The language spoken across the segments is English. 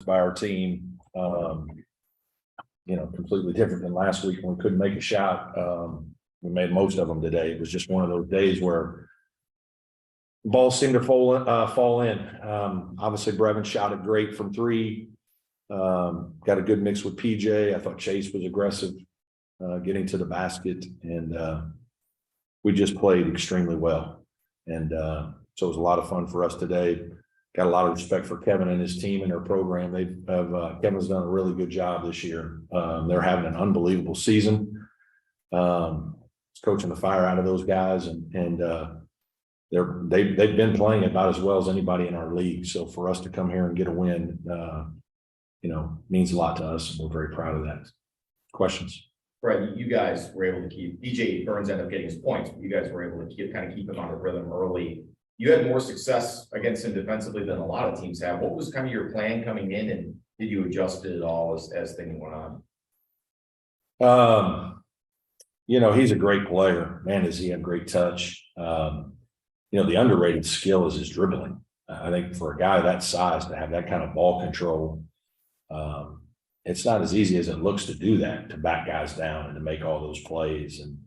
by our team. Completely different than last week when we couldn't make a shot. We made most of them today. It was just one of those days where balls seemed to fall in. Obviously, Brevin shot it great from three. Got a good mix with PJ. I thought Chase was aggressive, getting to the basket, and we just played extremely well. And so it was a lot of fun for us today. Got a lot of respect for Kevin and his team and their program. Kevin's done a really good job this year. They're having an unbelievable season. It's coaching the fire out of those guys, and they've been playing about as well as anybody in our league. So for us to come here and get a win, means a lot to us, and we're very proud of that. Questions? Right, you guys were able to keep DJ Burns ended up getting his points, but you guys were able to keep him on a rhythm early. You had more success against him defensively than a lot of teams have. What was kind of your plan coming in, and did you adjust it at all as things went on? He's a great player. Man, does he have great touch. The underrated skill is his dribbling. I think for a guy that size to have that kind of ball control, it's not as easy as it looks to do that, to back guys down and to make all those plays. And,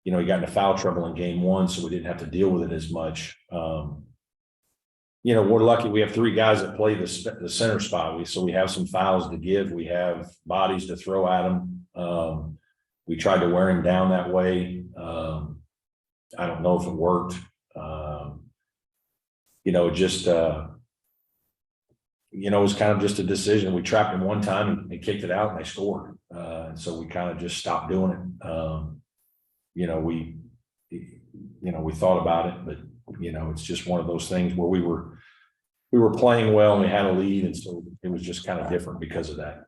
he got into foul trouble in game one, so we didn't have to deal with it as much. We're lucky we have three guys that play the center spot. So we have some fouls to give. We have bodies to throw at him. We tried to wear him down that way. I don't know if it worked. It was kind of just a decision. We trapped him one time and they kicked it out and they scored. And so we kind of just stopped doing it. We thought about it, but it's just one of those things where we were playing well and we had a lead, and so it was just kind of different because of that.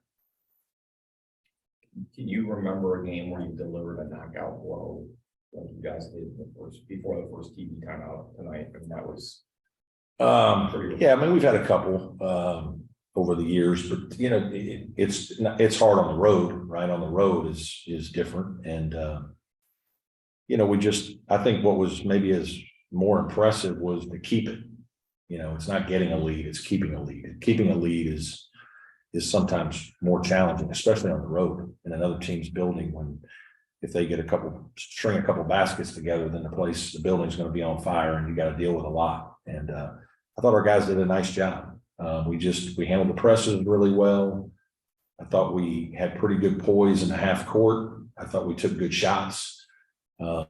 Can you remember a game where you delivered a knockout blow like you guys did before the first TV timeout tonight? I mean, that was we've had a couple over the years, but it's hard on the road, right? On the road is different. And I think what was maybe as more impressive was to keep it. It's not getting a lead, it's keeping a lead. And keeping a lead is sometimes more challenging, especially on the road in another team's building, if they string a couple baskets together, then the building's going to be on fire and you got to deal with a lot. And I thought our guys did a nice job. We handled the presses really well. I thought we had pretty good poise in the half court. I thought we took good shots. And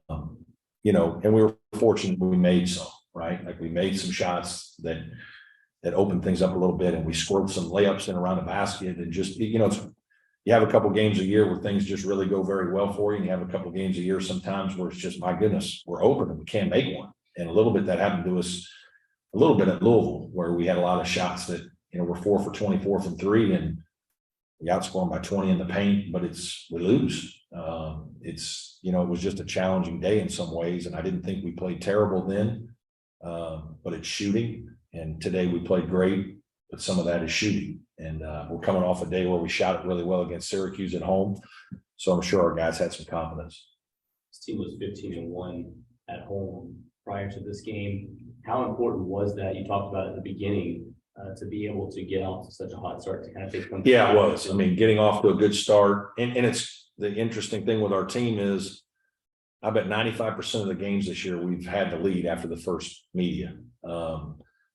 we were fortunate we made some, right? Like we made some shots that opened things up a little bit, and we scored some layups in around the basket, and just, you have a couple games a year where things just really go very well for you. And you have a couple games a year sometimes where it's just, my goodness, we're open and we can't make one. And a little bit that happened to us a little bit at Louisville, where we had a lot of shots that, we're 4 for 24 from three, and we outscored them by 20 in the paint, but we lose. It was just a challenging day in some ways, and I didn't think we played terrible then, but it's shooting. And today we played great, but some of that is shooting. And we're coming off a day where we shot it really well against Syracuse at home. So I'm sure our guys had some confidence. This team was 15-1 at home prior to this game. How important was that? You talked about at the beginning to be able to get off to such a hot start to kind of take them. Yeah, it was. I mean, getting off to a good start. And it's the interesting thing with our team is I bet 95% of the games this year we've had the lead after the first media.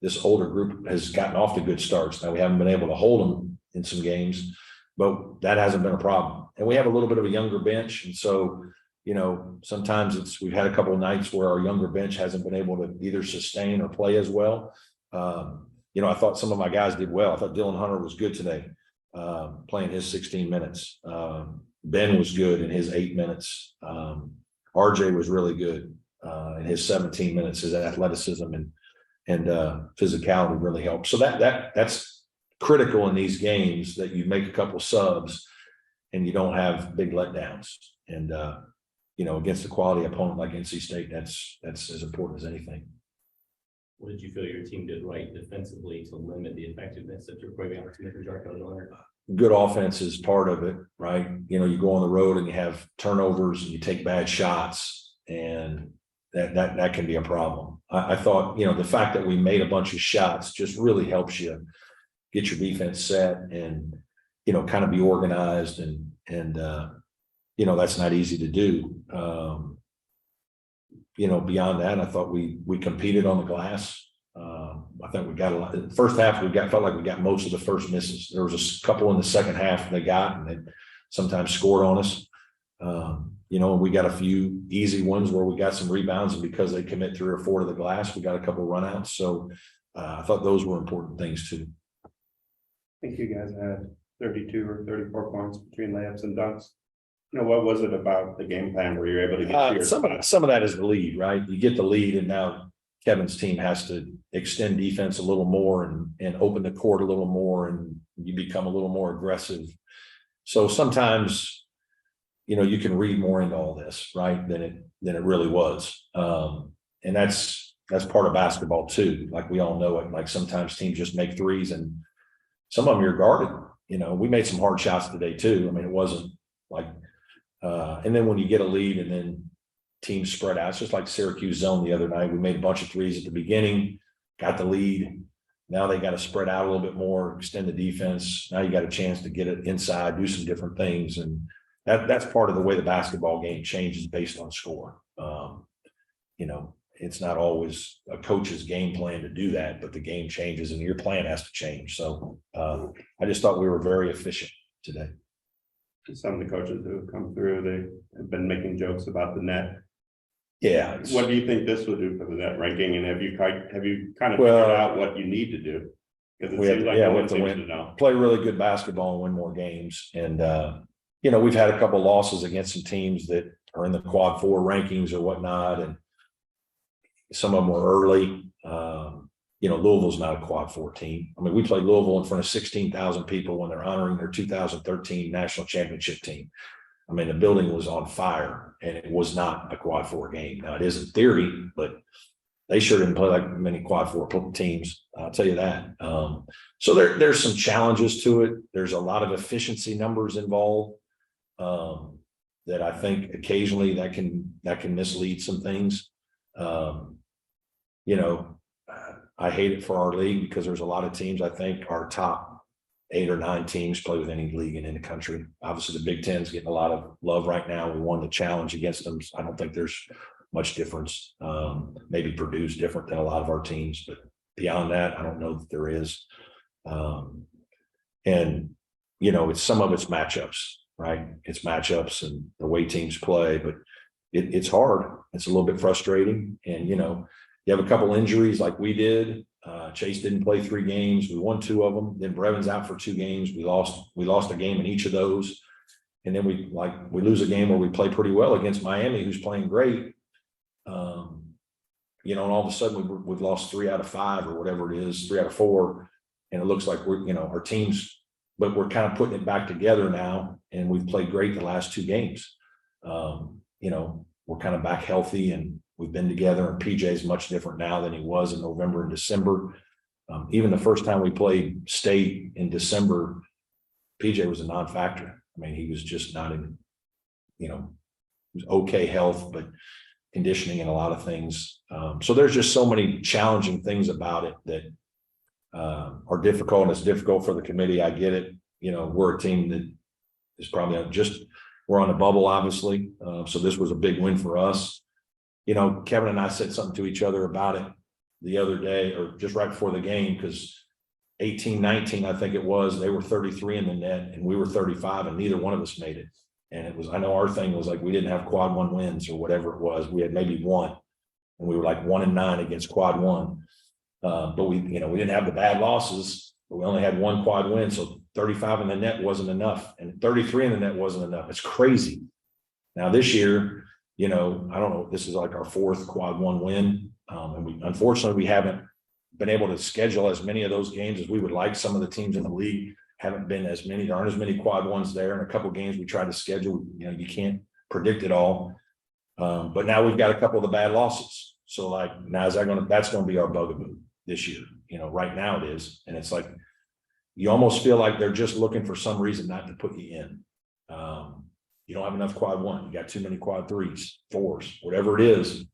This older group has gotten off to good starts. Now we haven't been able to hold them in some games, but that hasn't been a problem. And we have a little bit of a younger bench. And so, sometimes we've had a couple of nights where our younger bench hasn't been able to either sustain or play as well. I thought some of my guys did well. I thought Dylan Hunter was good today, playing his 16 minutes. Ben was good in his 8 minutes. RJ was really good in his 17 minutes. His athleticism and physicality really helped. So that's critical in these games, that you make a couple subs and you don't have big letdowns. And against a quality opponent like NC State, that's as important as anything. What did you feel your team did right defensively to limit the effectiveness of your programming opportunity for Jarko Leonard? Good offense is part of it, right? You go on the road and you have turnovers and you take bad shots, and that can be a problem. I thought, the fact that we made a bunch of shots just really helps you get your defense set and, you know, kind of be organized and, you know, that's not easy to do. You know, beyond that, I thought we competed on the glass. I think we got a lot. In the first half, felt like we got most of the first misses. There was a couple in the second half they got, and they sometimes scored on us. You know, we got a few easy ones where we got some rebounds, and because they commit 3 or 4 to the glass, we got a couple runouts. So I thought those were important things too. I think you guys had 32 or 34 points between layups and dunks. You know, what was it about the game plan where you're able to get to your Some of that is the lead, right? You get the lead, and now Kevin's team has to extend defense a little more and open the court a little more, and you become a little more aggressive. So sometimes, you know, you can read more into all this, right, than it really was. And that's part of basketball too. Like we all know it. Like sometimes teams just make threes, and some of them you're guarded. You know, we made some hard shots today too. I mean, it wasn't like. And then when you get a lead and then teams spread out, it's just like Syracuse zone the other night. We made a bunch of threes at the beginning, got the lead. Now they got to spread out a little bit more, extend the defense. Now you got a chance to get it inside, do some different things. And that's part of the way the basketball game changes based on score. You know, it's not always a coach's game plan to do that, but the game changes and your plan has to change. So I just thought we were very efficient today. Some of the coaches who have come through, they have been making jokes about the net. Yeah. What do you think this would do for the net ranking? And have you kind of Well, figured out what you need to do? Because it we seems have, like yeah, no we one have to seems win, to know. play really good basketball and win more games. And, you know, we've had a couple losses against some teams that are in the quad 4 rankings or whatnot. And some of them were early. You know, Louisville's not a quad 4 team. I mean, we played Louisville in front of 16,000 people when they're honoring their 2013 national championship team. I mean, the building was on fire, and it was not a quad 4 game. Now it is in theory, but they sure didn't play like many quad 4 teams. I'll tell you that. So there's some challenges to it. There's a lot of efficiency numbers involved that I think occasionally that can mislead some things. You know, I hate it for our league because there's a lot of teams. I think our top 8 or 9 teams play with any league in the country. Obviously, the Big Ten's getting a lot of love right now. We won the challenge against them. I don't think there's much difference. Maybe Purdue's different than a lot of our teams, but beyond that, I don't know that there is. And you know, some of it's matchups, right? It's matchups and the way teams play, but it's hard. It's a little bit frustrating, and you know. You have a couple injuries like we did. Chase didn't play 3 games. We won 2 of them. Then Brevin's out for 2 games. We lost a game in each of those. And then we lose a game where we play pretty well against Miami, who's playing great. You know, and all of a sudden we've lost 3 out of 5 or whatever it is, 3 out of 4. And it looks like we're, you know, our teams, but we're kind of putting it back together now. And we've played great the last 2 games. You know, we're kind of back healthy and we've been together, and PJ is much different now than he was in November and December. Even the first time we played state in December, PJ was a non-factor. I mean, he was just not in, you know, he was okay health, but conditioning and a lot of things. So there's just so many challenging things about it that are difficult, and it's difficult for the committee. I get it. You know, we're a team that is probably we're on a bubble, obviously. So this was a big win for us. You know, Kevin and I said something to each other about it the other day, or just right before the game, because 18-19, I think it was, they were 33 in the net and we were 35, and neither one of us made it. And it was, I know our thing was like, we didn't have quad 1 wins or whatever it was. We had maybe 1, and we were like 1-9 against quad 1. But we didn't have the bad losses, but we only had 1 quad win. So 35 in the net wasn't enough, and 33 in the net wasn't enough. It's crazy. Now this year, you know, I don't know, this is like our 4th quad 1 win. And unfortunately, we haven't been able to schedule as many of those games as we would like. Some of the teams in the league haven't been as many. There aren't as many quad 1s there. And a couple of games we tried to schedule, you know, you can't predict it all. But now we've got a couple of the bad losses. So like, now that's going to be our bugaboo this year. You know, right now it is. And it's like, you almost feel like they're just looking for some reason not to put you in. You don't have enough quad 1. You got too many quad 3s, 4s, whatever it is.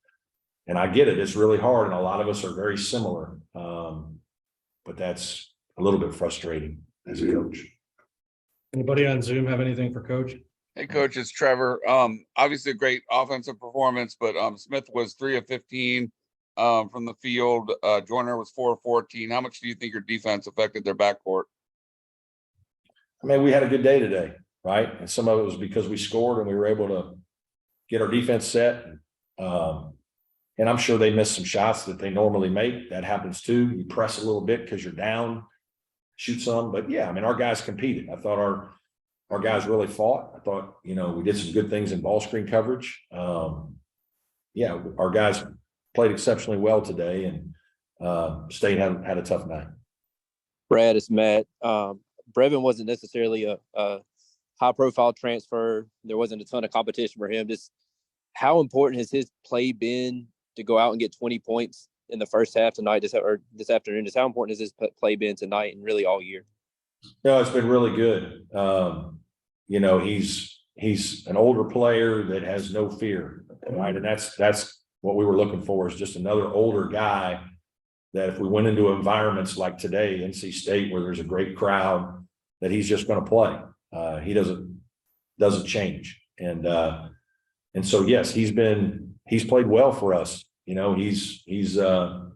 And I get it. It's really hard. And a lot of us are very similar. But that's a little bit frustrating as a coach. Anybody on Zoom have anything for Coach? Hey, Coach, it's Trevor. Obviously a great offensive performance, but Smith was 3 of 15 from the field. Joyner was 4 of 14. How much do you think your defense affected their backcourt? I mean, we had a good day today, right? And some of it was because we scored and we were able to get our defense set. And I'm sure they missed some shots that they normally make. That happens too. You press a little bit because you're down, shoot some. But yeah, I mean, our guys competed. I thought our guys really fought. I thought, we did some good things in ball screen coverage. Yeah, our guys played exceptionally well today, and State had a tough night. Brad, it's Matt. Brevin wasn't necessarily a high-profile transfer. There wasn't a ton of competition for him. Just how important has his play been to go out and get 20 points in the first half tonight, this afternoon? Just how important has his play been tonight and really all year? No, it's been really good. He's an older player that has no fear, right? And that's what we were looking for, is just another older guy that if we went into environments like today, NC State, where there's a great crowd, that he's just going to play. He doesn't change. And so, yes, he's played well for us. He does a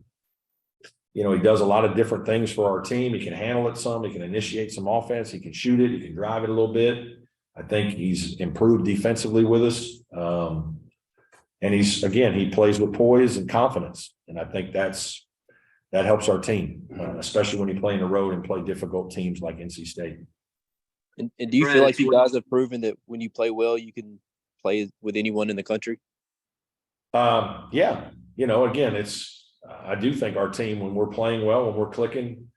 lot of different things for our team. He can handle it some, he can initiate some offense, he can shoot it, he can drive it a little bit. I think he's improved defensively with us. And he plays with poise and confidence. And I think that helps our team, especially when you play in the road and play difficult teams like NC State. And do you feel like you guys have proven that when you play well, you can play with anyone in the country? Yeah. Again, I do think our team, when we're playing well, when we're clicking,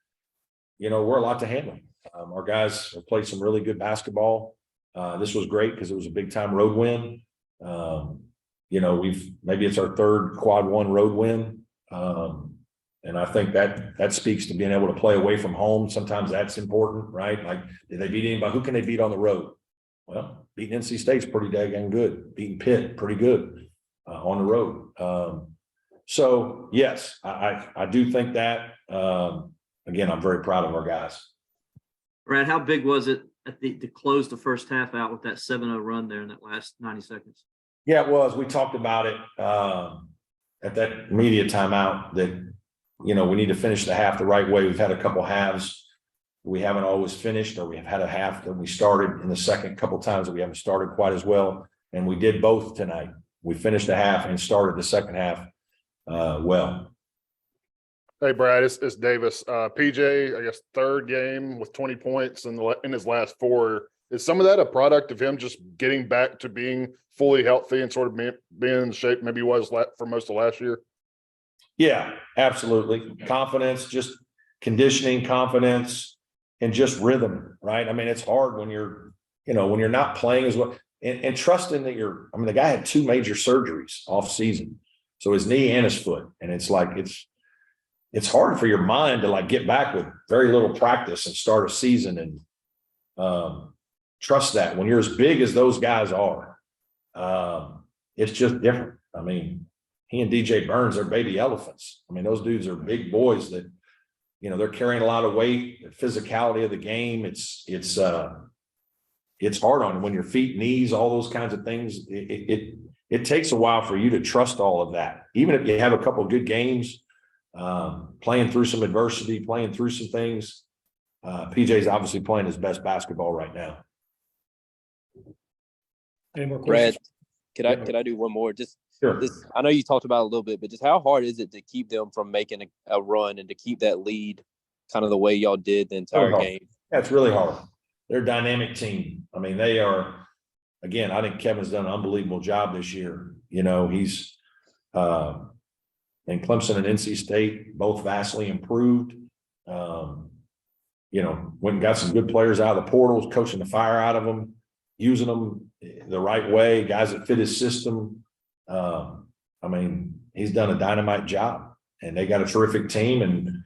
we're a lot to handle. Our guys have played some really good basketball. This was great because it was a big time road win. Maybe it's our third quad one road win. And I think that speaks to being able to play away from home. Sometimes that's important, right? Like, did they beat anybody? Who can they beat on the road? Well, beating NC State's pretty daggone good. Beating Pitt, pretty good on the road. So yes, I do think that. Again, I'm very proud of our guys. Brad, how big was it to close the first half out with that 7-0 run there in that last 90 seconds? Yeah, it was. We talked about it at that media timeout that, we need to finish the half the right way. We've had a couple halves we haven't always finished, or we have had a half that we started in the second couple times that we haven't started quite as well. And we did both tonight. We finished the half and started the second half well. Hey, Brad, it's Davis. PJ, I guess, third game with 20 points in his last 4. Is some of that a product of him just getting back to being fully healthy and sort of being in the shape maybe he was for most of last year? Yeah, absolutely. Confidence, just conditioning, confidence, and just rhythm, right? I mean, it's hard when you're not playing as well, and trusting that the guy had 2 major surgeries off season. So his knee and his foot. And it's like, it's hard for your mind to get back with very little practice and start a season and trust that when you're as big as those guys are. It's just different. I mean, he and DJ Burns are baby elephants. I mean, those dudes are big boys that, they're carrying a lot of weight, the physicality of the game. It's hard on them when your feet, knees, all those kinds of things. It takes a while for you to trust all of that. Even if you have a couple of good games, playing through some adversity, playing through some things, PJ's obviously playing his best basketball right now. Any more questions? Brad, could I do one more? Just Sure. I know you talked about it a little bit, but just how hard is it to keep them from making a run and to keep that lead kind of the way y'all did the entire game? Yeah, it's really hard. They're a dynamic team. I mean, they are, again, I think Kevin's done an unbelievable job this year. He's and Clemson and NC State both vastly improved. Went and got some good players out of the portals, coaching the fire out of them, using them the right way, guys that fit his system. He's done a dynamite job, and they got a terrific team and,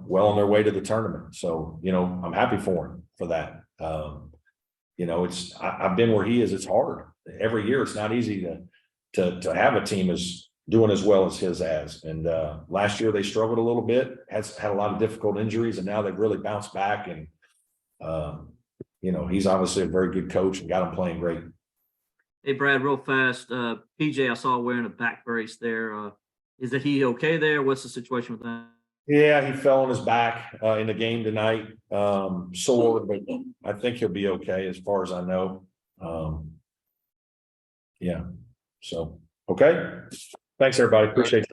well on their way to the tournament. So, I'm happy for him for that. I've been where he is. It's hard every year. It's not easy to have a team as doing as well as his has. And last year they struggled a little bit, had a lot of difficult injuries, and now they've really bounced back. And you know, he's obviously a very good coach and got him playing great. Hey, Brad, real fast. PJ, I saw wearing a back brace there. Is that he okay there? What's the situation with that? Yeah, he fell on his back in the game tonight, sore, but I think he'll be okay as far as I know. Yeah, so, okay. Thanks, everybody. Appreciate it.